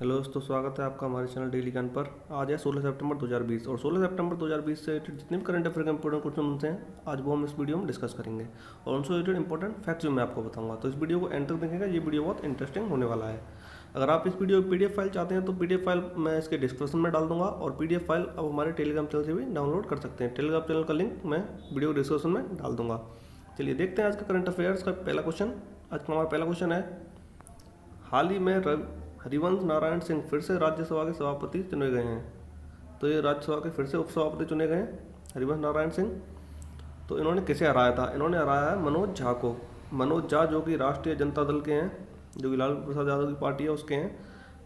Hello दोस्तों, स्वागत है आपका हमारे चैनल डेली ज्ञान पर। आज है 16 सितंबर 2020 और 16 सितंबर 2020 से रिलेटेड जितने भी करंट अफेयर के इंपॉर्टेंट क्वेश्चन होते हैं आज वो हम इस वीडियो में डिस्कस करेंगे और उनसे रिलेटेड इंपॉर्टेंट फैक्ट्स भी मैं आपको बताऊंगा। तो इस वीडियो को एंड तक देखेंगे, ये वीडियो बहुत इंटरेस्टिंग होने वाला है। अगर आप इस वीडियो की PDF फाइल चाहते हैं तो PDF फाइल मैं इसके डिस्क्रिप्शन में डाल दूंगा और PDF फाइल अब हमारे टेलीग्राम चैनल से भी डाउनलोड कर सकते हैं। टेलीग्राम चैनल का लिंक मैं वीडियो डिस्क्रिप्शन में डाल दूंगा। चलिए देखते हैं आज का करंट अफेयर्स का पहला क्वेश्चन। आज का हमारा पहला क्वेश्चन है, हाल ही में हरिवंश नारायण सिंह फिर से राज्यसभा के सभापति चुने गए हैं। तो ये राज्यसभा के फिर से उपसभापति चुने गए हैं हरिवंश नारायण सिंह। तो इन्होंने किसे हराया था? इन्होंने हराया है मनोज झा को। मनोज झा जो कि राष्ट्रीय जनता दल के हैं, जो कि लालू प्रसाद यादव की पार्टी है उसके हैं,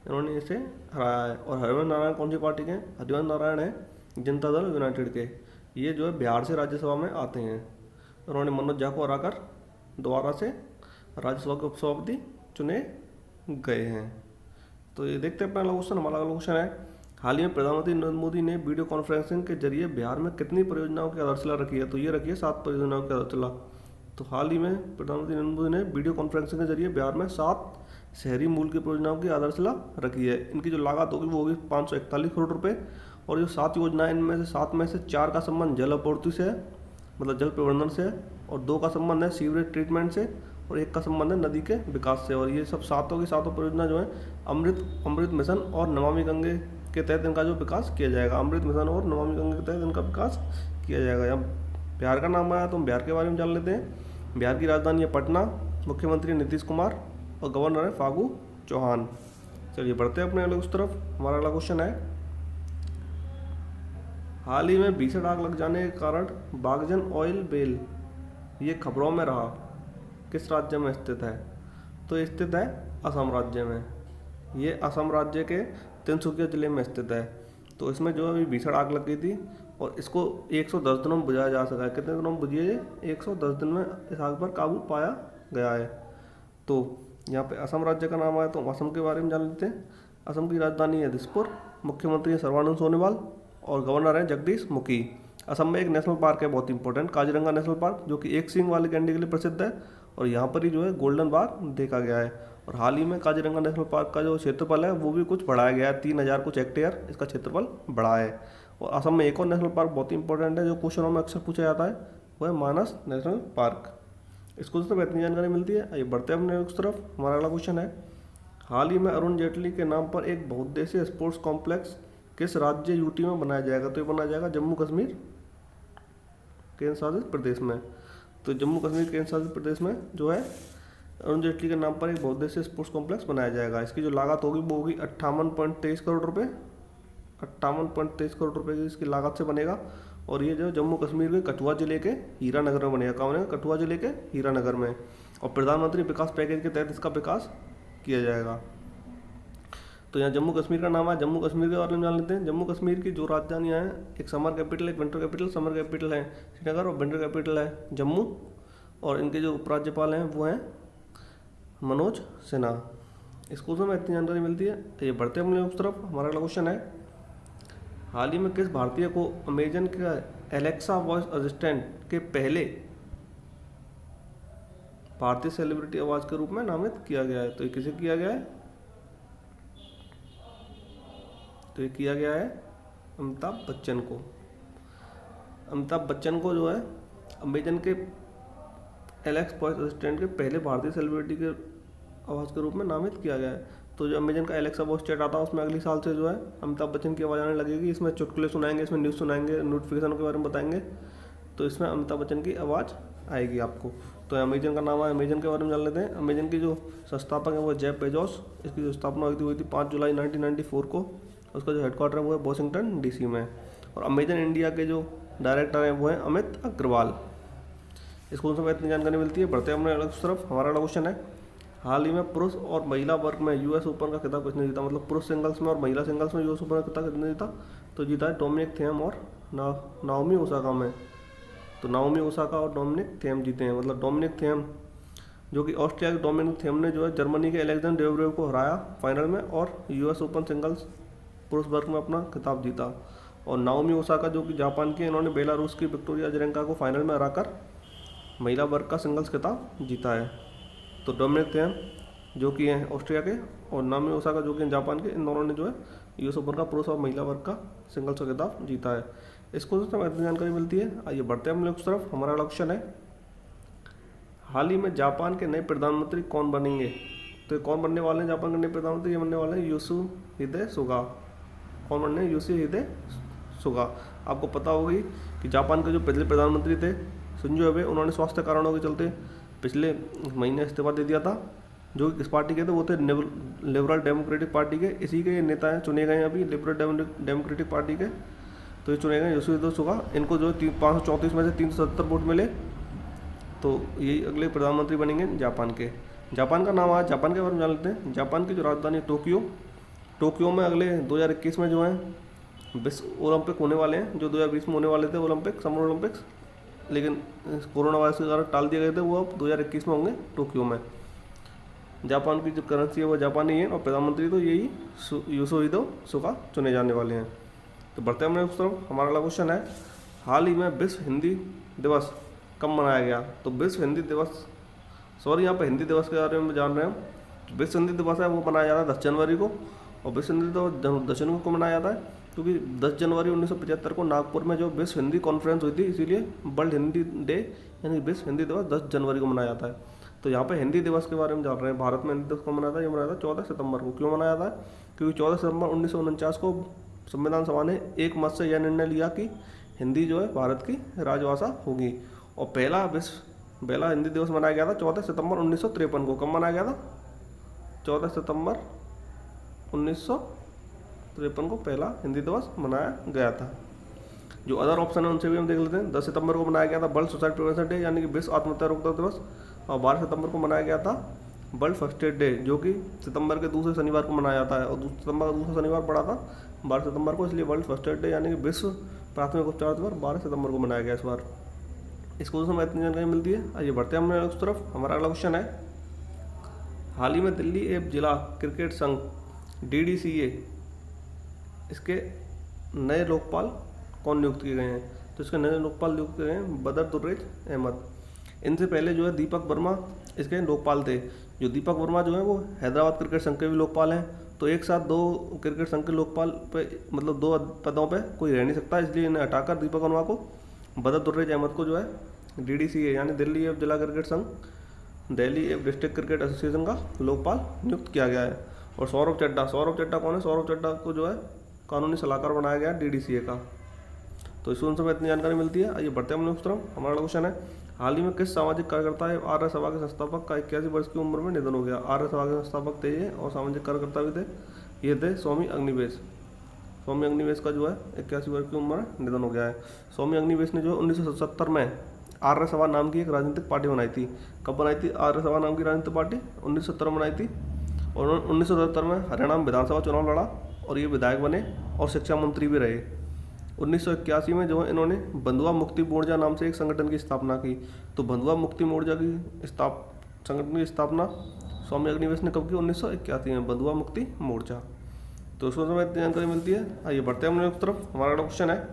इन्होंने इसे हराया है। और हरिवंश नारायण कौन सी पार्टी के हैं? हरिवंश नारायण है जनता दल यूनाइटेड के। ये जो है बिहार से राज्यसभा में आते हैं। उन्होंने मनोज झा को हराकर दोबारा से राज्यसभा के उपसभापति चुने गए हैं। तो ये देखते हैं अपना अगला क्वेश्चन। हमारा अगला क्वेश्चन है, हाल ही में प्रधानमंत्री नरेंद्र मोदी ने वीडियो कॉन्फ्रेंसिंग के जरिए बिहार में कितनी परियोजनाओं की आधारशिला रखी है? तो ये रखी है 7 परियोजनाओं की आधारशिला। तो हाल ही में प्रधानमंत्री नरेंद्र मोदी ने वीडियो कॉन्फ्रेंसिंग के जरिए बिहार में 7 शहरी मूल की परियोजनाओं की आधारशिला रखी है। इनकी जो लागत होगी वो होगी 541 करोड़ रुपये। और जो 7 योजनाएं, इनमें से 7 में से 4 का संबंध जल आपूर्ति से है, मतलब जल प्रबंधन से है, और 2 का संबंध है सीवरेज ट्रीटमेंट से, और 1 का संबंध है नदी के विकास से। और ये सब सातों की सातों परियोजना जो है अमृत मिशन और नमामि गंगे के तहत इनका जो विकास किया जाएगा। अमृत मिशन और नमामि गंगे के तहत इनका विकास किया जाएगा। यहाँ बिहार का नाम आया तो हम बिहार के बारे में जान लेते हैं। बिहार की राजधानी है पटना, मुख्यमंत्री नीतीश कुमार और गवर्नर है फागू चौहान। चलिए बढ़ते हैं अपने अगले उस तरफ। हमारा अगला क्वेश्चन है, हाल ही में भीषण आग लग जाने के कारण बागजन ऑयल बेल ये खबरों में रहा, किस राज्य में स्थित है? तो ये स्थित है असम राज्य में। ये असम राज्य के तिनसुकिया जिले में स्थित है। तो इसमें जो अभी भीषण आग लग गई थी और इसको 110 दिनों में बुझाया जा सका है। कितने दिनों में बुझिए? 110 दिन में इस आग पर काबू पाया गया है। तो यहाँ पे असम राज्य का नाम आया तो असम के बारे में जान लेते हैं। असम की राजधानी है दिसपुर, मुख्यमंत्री है सर्बानंद सोनोवाल और गवर्नर है जगदीश मुखी। असम में एक नेशनल पार्क है बहुत इंपॉर्टेंट, काजीरंगा नेशनल पार्क, जो कि एक सींग वाले गैंडे के लिए प्रसिद्ध है और यहाँ पर ही जो है गोल्डन बाग देखा गया है। और हाल ही में काजीरंगा नेशनल पार्क का जो क्षेत्रफल है वो भी कुछ बढ़ाया गया है, 3000 कुछ हेक्टेयर इसका क्षेत्रफल बढ़ा है। और असम में एक और नेशनल पार्क बहुत इंपॉर्टेंट है जो क्वेश्चनों में अक्सर पूछा जाता है, वो है मानस नेशनल पार्क। इसको तो इतनी जानकारी मिलती है। आइए बढ़ते हैं अपने उस तरफ। हमारा अगला क्वेश्चन है, हाल ही में अरुण जेटली के नाम पर एक बहुउद्देशीय स्पोर्ट्स कॉम्प्लेक्स किस राज्य यूटी में बनाया जाएगा? तो ये बनाया जाएगा जम्मू कश्मीर केंद्र शासित प्रदेश में। तो जम्मू कश्मीर केंद्र शासित प्रदेश में जो है अरुण जेटली के नाम पर एक बहुउद्देशीय स्पोर्ट्स कॉम्प्लेक्स बनाया जाएगा। इसकी जो लागत होगी वो होगी 58.23 करोड़ रुपये। 58.23 करोड़ रुपये की इसकी लागत से बनेगा। और ये जो जम्मू कश्मीर के कठुआ जिले के हीरानगर में बनेगा। कहाँ बनेगा? कठुआ जिले के हीरानगर में। और प्रधानमंत्री विकास पैकेज के तहत इसका विकास किया जाएगा। तो यहाँ जम्मू कश्मीर का नाम है। जम्मू कश्मीर के बारे में जान लेते हैं। जम्मू कश्मीर की जो राजधानियाँ हैं, एक समर कैपिटल, एक विंटर कैपिटल। समर कैपिटल है श्रीनगर और विंटर कैपिटल है जम्मू। और इनके जो उपराज्यपाल हैं वो हैं मनोज सिन्हा। इसको में इतनी जानकारी मिलती है। तो ये बढ़ते हैं उस तरफ। हमारा अगला क्वेश्चन है, हाल ही में किस भारतीय को अमेजन का एलेक्सा वॉइस असिस्टेंट के पहले भारतीय सेलिब्रिटी आवाज़ के रूप में नामित किया गया है? तो ये किसे किया गया है? तो ये किया गया है अमिताभ बच्चन को। अमिताभ बच्चन को जो है अमेजन के एलेक्स वॉइस असिस्टेंट के पहले भारतीय सेलिब्रिटी के आवाज़ के रूप में नामित किया गया है। तो जो अमेजन का एलेक्सा वॉइस चैट आता है उसमें अगले साल से जो है अमिताभ बच्चन की आवाज़ आने लगेगी। इसमें चुटकुले सुनाएंगे, इसमें न्यूज़ सुनाएंगे, नोटिफिकेशन के बारे में बताएंगे। तो इसमें अमिताभ बच्चन की आवाज़ आएगी आपको। तो अमेजन का नाम है। अमेजन के बारे में जान लेते हैं। अमेजन की जो संस्थापक है वो है जेफ बेजोस। इसकी जो स्थापना हुई थी 5 जुलाई 1994 को। उसका जो हेडक्वार्टर है वो है वॉशिंगटन DC में। और अमेजन इंडिया के जो डायरेक्टर हैं वो हैं अमित अग्रवाल। इसको में इतनी जानकारी मिलती है। बढ़ते हैं अपने अलग तरफ। हमारा अगला क्वेश्चन है, हाल ही में पुरुष और महिला वर्ग में US ओपन का खिताब किसने जीता? मतलब पुरुष सिंगल्स में और महिला सिंगल्स में US ओपन का खिताब किसने जीता? तो जीता है डोमिनिक थीम और नाओमी ओसाका में। तो नाओमी ओसाका और डोमिनिक थीम जीते हैं। मतलब डोमिनिक थीम जो कि ऑस्ट्रिया के डोमिनिक थीम ने जो है जर्मनी के एलेक्जेंडर ड्वेरेव को हराया फाइनल में और US ओपन सिंगल्स पुरुष वर्ग में अपना खिताब जीता। और नाओमी ओसाका जो कि जापान की, इन्होंने बेलारूस की विक्टोरिया अजरेंका को फाइनल में हराकर महिला वर्ग का सिंगल्स खिताब जीता है। तो डोमिनिक थीम जो कि हैं ऑस्ट्रिया के, और नाओमी ओसाका जो कि हैं जापान के। इन दोनों ने जो है यूएस ओपन का पुरुष और महिला वर्ग का सिंगल्स का खिताब जीता है। इसको हमें इतनी जानकारी मिलती है। आइए बढ़ते हैं हम लोग उस तरफ। हमारा अगला क्वेश्चन है, हाल ही में जापान के नए प्रधानमंत्री कौन बनेंगे? तो कौन बनने वाले हैं जापान के नए प्रधानमंत्री? ये बनने वाले हैं योशिहिदे सुगा। कौन बनने हैं? Yoshihide Suga. आपको पता होगी कि जापान के जो पहले प्रधानमंत्री थे शिंजो एबे, उन्होंने स्वास्थ्य कारणों के चलते पिछले महीने इस्तीफा दे दिया था। जो किस पार्टी के थे? वो थे लिबरल डेमोक्रेटिक पार्टी के। इसी के नेता हैं, चुने गए हैं अभी लिबरल डेमोक्रेटिक पार्टी के। तो ये चुने गए योशिहिदे सुगा। इनको जो 534 में से 370 वोट मिले, तो यही अगले प्रधानमंत्री बनेंगे जापान के। जापान का नाम आज, जापान के बारे में जान लेते हैं। जापान की जो राजधानी टोक्यो में अगले 2021 में जो है विश्व ओलंपिक होने वाले हैं, जो 2020 में होने वाले थे ओलंपिक, समर ओलंपिक्स, लेकिन कोरोना वायरस के कारण टाल दिए गए थे। वो अब 2021 में होंगे टोक्यो में। जापान की जो करेंसी है वो जापानी है, और प्रधानमंत्री तो यही योशिहिदे सुगा चुने जाने वाले हैं। तो बढ़ते हैं उस तरफ। हमारा अगला क्वेश्चन है, हाल ही में विश्व हिंदी दिवस कब मनाया गया? तो विश्व हिंदी दिवस, सॉरी यहाँ पर हिंदी दिवस के बारे में जान रहे हैं हम। विश्व हिंदी दिवस है वो मनाया जाता है 10 जनवरी को। और विश्व हिंदी दिवस 10 जनवरी को मनाया जाता है क्योंकि 10 जनवरी 1975 को नागपुर में जो विश्व हिंदी कॉन्फ्रेंस हुई थी, इसीलिए वर्ल्ड हिंदी डे यानी विश्व हिंदी दिवस 10 जनवरी को मनाया जाता है। तो यहाँ पे हिंदी दिवस के बारे में जान रहे हैं। भारत में हिंदी दिवस को मनाया था, ये मनाया था 14 सितंबर को। क्यों मनाया था? क्योंकि 14 सितंबर 1949 को संविधान सभा ने एक मत से यह निर्णय लिया कि हिंदी जो है भारत की राजभाषा होगी। और पहला हिंदी दिवस मनाया गया था 14 सितंबर 1953 को। कब मनाया गया था? 14 सितंबर 1953 को पहला हिंदी दिवस मनाया गया था। जो अदर ऑप्शन है उनसे भी हम देख लेते हैं। 10 सितंबर को मनाया गया था वर्ल्ड सुसाइड प्रिवेंशन डे यानी कि विश्व आत्महत्या रोकथाम दिवस। और 12 सितंबर को मनाया गया था वर्ल्ड फर्स्ट एड डे, जो कि सितंबर के दूसरे शनिवार को मनाया जाता है। और सितंबर का दूसरा शनिवार पड़ा था 12 सितंबर को, इसलिए वर्ल्ड फर्स्ट एड डे यानी कि विश्व प्राथमिक उपचार दिवस 12 सितंबर को मनाया गया इस बार। इसको हमें इतनी जानकारी मिलती है। आइए बढ़ते हैं हमने उस तरफ। हमारा अगला क्वेश्चन है, हाल ही में दिल्ली एवं जिला क्रिकेट संघ DDCA इसके नए लोकपाल कौन नियुक्त किए गए हैं? तो इसके नए लोकपाल नियुक्त किए गए हैं बदर दुर्रेज अहमद। इनसे पहले जो है दीपक वर्मा इसके लोकपाल थे। जो दीपक वर्मा जो है वो हैदराबाद क्रिकेट संघ के भी लोकपाल हैं। तो एक साथ 2 क्रिकेट संघ के लोकपाल पे, मतलब 2 पदों पे कोई रह नहीं सकता, इसलिए इन्हें हटाकर दीपक वर्मा को बदर दुर्रेज अहमद को जो है DDCA यानी दिल्ली एवं जिला क्रिकेट संघ, दिल्ली एवं डिस्ट्रिक्ट क्रिकेट एसोसिएशन का लोकपाल नियुक्त किया गया है। और सौरभ चड्ढा कौन है? सौरभ चड्ढा को जो है कानूनी सलाहकार बनाया गया DDCA का। तो इस उनसे इतनी जानकारी मिलती है। आइए बढ़ते हैं हम लोग उस तरफ। हमारा क्वेश्चन है, हाल ही में किस सामाजिक कार्यकर्ता है आर्य सभा के संस्थापक का 81 वर्ष की उम्र में निधन हो गया? आर्य सभा के संस्थापक थे ये और सामाजिक कार्यकर्ता भी थे, ये थे स्वामी अग्निवेश। स्वामी अग्निवेश का जो है 81 वर्ष की उम्र में निधन हो गया है। स्वामी अग्निवेश ने जो 1977 में आर्य सभा नाम की एक राजनीतिक पार्टी बनाई थी। कब बनाई थी आर्य सभा नाम की राजनीतिक पार्टी? 1970 में बनाई थी। और 1977 में हरियाणा में विधानसभा चुनाव लड़ा और ये विधायक बने और शिक्षा मंत्री भी रहे। 1981 में जो है इन्होंने बंधुआ मुक्ति मोर्चा नाम से एक संगठन की स्थापना की। तो बंधुआ मुक्ति मोर्चा की संगठन की स्थापना स्वामी अग्निवेश ने कब की? 1981 में, बंधुआ मुक्ति मोर्चा। तो उसको समय इतनी जानकारी मिलती है। आइए बढ़ते हैं हम लोग तरफ। हमारा अगला क्वेश्चन है,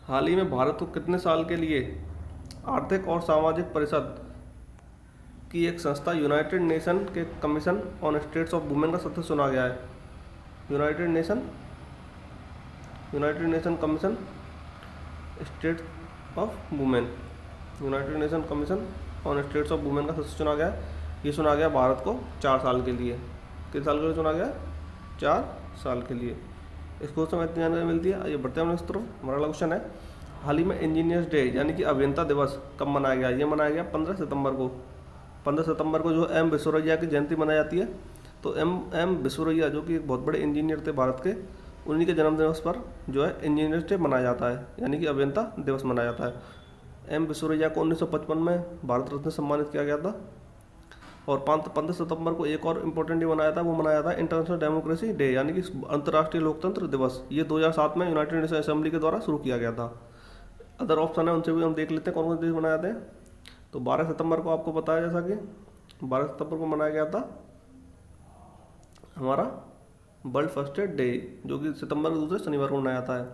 हाल ही में भारत को कितने साल के लिए आर्थिक और सामाजिक परिषद की एक संस्था यूनाइटेड नेशन के commission on states of women का सदस्य चुना गया है? United nation commission states of women, United nation commission on states of women का सदस्य चुना गया है। ये चुना गया भारत को 4 साल के लिए। कितने साल के लिए चुना गया? 4 साल के लिए। इसको समय इतनी जानकारी मिलती है। ये बढ़ते हैं हम इस तरफ। हमारा अगला क्वेश्चन है, हाल ही में इंजीनियर्स डे यानी कि अभियंता दिवस कब मनाया गया? ये मनाया गया 15 सितंबर को। 15 सितंबर को जो M विश्वेश्वरैया की जयंती मनाई जाती है। तो M विश्वेश्वरैया जो कि एक बहुत बड़े इंजीनियर थे भारत के, उन्हीं के जन्म दिवस पर जो है इंजीनियर्स डे मनाया जाता है, यानी कि अभियंता दिवस मनाया जाता है। M विश्वेश्वरैया को 1955 में भारत रत्न सम्मानित किया गया था। और 15 सितंबर को एक और इम्पोर्टेंट डे मनाया था, वो मनाया था इंटरनेशनल डेमोक्रेसी डे यानी कि अंतर्राष्ट्रीय लोकतंत्र दिवस। ये 2007 में यूनाइटेड नेशन असेंबली के द्वारा शुरू किया गया था। अदर ऑप्शन है उनसे भी हम देख लेते हैं कौन कौन से देश मनाए जाते हैं। तो 12 सितंबर को आपको पता है, जैसा कि 12 सितंबर को मनाया गया था हमारा वर्ल्ड फर्स्ट एड डे, जो कि सितंबर के दूसरे शनिवार को मनाया जाता है।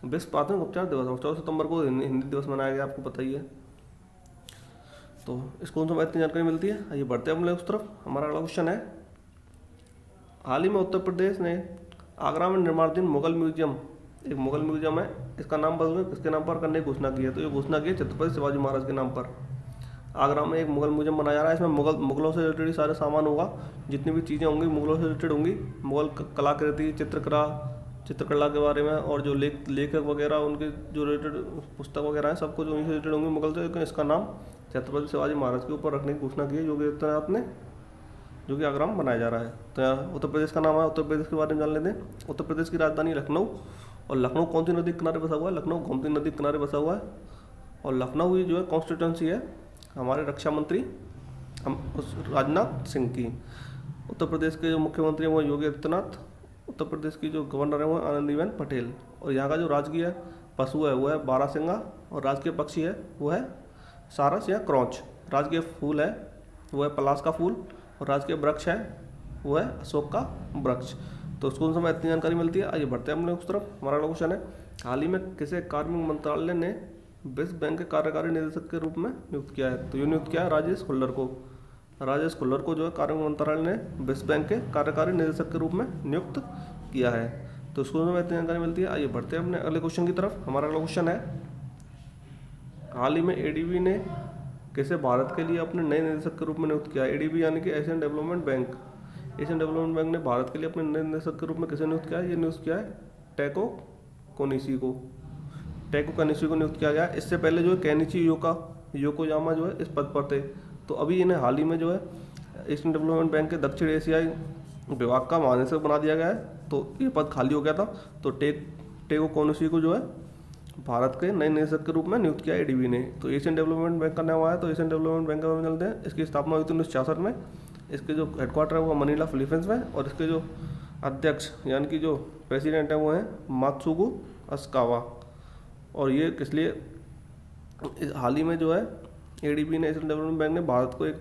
विश्व प्राथमिक उपचार दिवस। और 14 सितंबर को हिंदी दिवस मनाया गया, आपको पता ही है। तो इसको तो इतनी जानकारी मिलती है। आइए बढ़ते हैं हम लोग उस तरफ। हमारा अगला क्वेश्चन है, हाल ही में उत्तर प्रदेश ने आगरा में निर्माणाधीन मुगल म्यूजियम, एक मुगल म्यूजियम है, इसका नाम बदल किसके नाम पर करने की घोषणा की है। तो ये घोषणा की है छत्रपति शिवाजी महाराज के नाम पर। आगरा में एक मुगल म्यूजियम बनाया जा रहा है। इसमें मुगलों से रिलेटेड ही सारे सामान होगा, जितनी भी चीज़ें होंगी मुगलों से रिलेटेड होंगी। मुगल कलाकृति, चित्रकला के बारे में, और जो लेखक वगैरह उनके जो रिलेटेड पुस्तक वगैरह हैं सब कुछ उन्हीं से रिलेटेड होंगे मुगल से। लेकिन इसका नाम छत्रपति शिवाजी महाराज के ऊपर रखने की घोषणा की है योगी आदित्यनाथ ने, जो कि आगरा में बनाया जा रहा है। तो यहाँ उत्तर प्रदेश का नाम है। उत्तर प्रदेश के बारे में जान लेते हैं। उत्तर प्रदेश की राजधानी लखनऊ, और लखनऊ कौन सी नदी के किनारे बसा हुआ है? लखनऊ गोमती नदी के किनारे बसा हुआ है। और लखनऊ ही जो है कॉन्स्टिट्यूंसी है हमारे रक्षा मंत्री राजनाथ सिंह की। उत्तर प्रदेश के जो मुख्यमंत्री हैं वो योगी आदित्यनाथ। उत्तर प्रदेश की जो गवर्नर है वो आनंदीबेन पटेल। और यहाँ का जो राजकीय पशु है वो है बारहसिंगा, और राजकीय पक्षी है वो है सारस या क्रॉच। राजकीय फूल है वो है पलाश का फूल, और राजकीय वृक्ष है वो है अशोक का वृक्ष। तो स्कूल में इतनी जानकारी मिलती है। आइए बढ़ते हैं हम लोग उस तरफ। हमारा अगला क्वेश्चन है, हाल ही में किसे कार्मिक मंत्रालय ने विश्व बैंक के कार्यकारी निदेशक के रूप में नियुक्त किया है? तो ये नियुक्त किया है राजेश खुल्लर को। राजेश खुल्लर को जो है कार्मिक मंत्रालय ने विश्व बैंक के कार्यकारी निदेशक के रूप में नियुक्त किया है। तो स्कूल में इतनी जानकारी मिलती है। आइए बढ़ते हैं अपने अगले क्वेश्चन की तरफ। हमारा अगला क्वेश्चन है, हाल ही में एडीबी ने किसे भारत के लिए अपने नए निदेशक के रूप में नियुक्त किया? एडीबी यानी कि Asian development bank. Asian development bank ने भारत के लिए अपने नए निदेशक के रूप में किसे नियुक्त किया है? ये नियुक्त किया है टेको कोनिशी को। टेको कोनिशी को नियुक्त किया गया। इससे पहले जो है केनिची योकोयामा जो है इस पद पर थे। तो अभी इन्हें हाल ही में जो है एशियन डेवलपमेंट बैंक के दक्षिण एशियाई विभाग का महानिदेशक बना दिया गया है। तो ये पद खाली हो गया था, तो टेको कोनिशी को जो है भारत के नए निदेशक के रूप में नियुक्त किया एडीबी ने। तो एशियन डेवलपमेंट बैंक का नाम आया। तो एशियन डेवलपमेंट बैंक का चलते हैं। इसकी स्थापना हुई थी 1966 में। इसके जो हेडक्वार्टर है वो मनीला फिलीपींस में, और इसके जो अध्यक्ष यानी कि जो प्रेसिडेंट है वो हैं मात्सुगु असाकावा। और ये किस लिए हाल ही में जो है एडीबी ने, एशियन डेवलपमेंट बैंक ने भारत को एक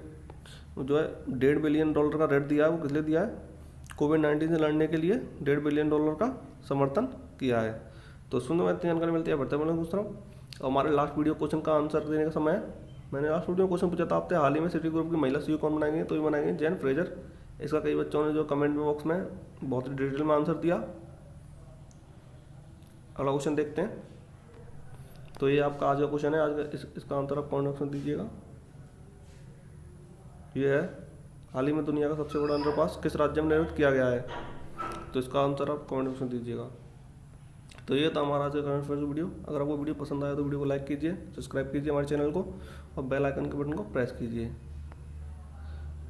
जो है $1.5 बिलियन का ऋण दिया है। वो किस लिए दिया है? कोविड-19 से लड़ने के लिए $1.5 बिलियन का समर्थन किया है। तो सुनो इतनी जानकारी मिलती है। बढ़ते हैं दूसरा, और हमारे लास्ट वीडियो क्वेश्चन का आंसर देने का समय है। मैंने लास्ट वीडियो क्वेश्चन पूछा था आपसे, हाल ही में सिटी ग्रुप की महिला सीईओ कौन बनाएंगे? तो ये बनाएंगे जैन फ्रेजर। इसका कई बच्चों ने जो कमेंट बॉक्स में बहुत ही डिटेल में आंसर दिया। अगला क्वेश्चन देखते हैं। तो ये आपका आज का क्वेश्चन है। आज का इसका आंसर आप कमेंट बॉक्स में दीजिएगा। ये है, हाल ही में दुनिया का सबसे बड़ा अंडरपास किस राज्य में निर्मित किया गया है? तो इसका आंसर आप कमेंट बॉक्स में दीजिएगा। तो ये था हमारा आज का करंट अफेयर्स वीडियो। अगर आपको वीडियो पसंद आया तो वीडियो को लाइक कीजिए, सब्सक्राइब कीजिए हमारे चैनल को, और बेल आइकन के बटन को प्रेस कीजिए।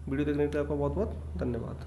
वीडियो देखने के लिए आपका बहुत बहुत धन्यवाद।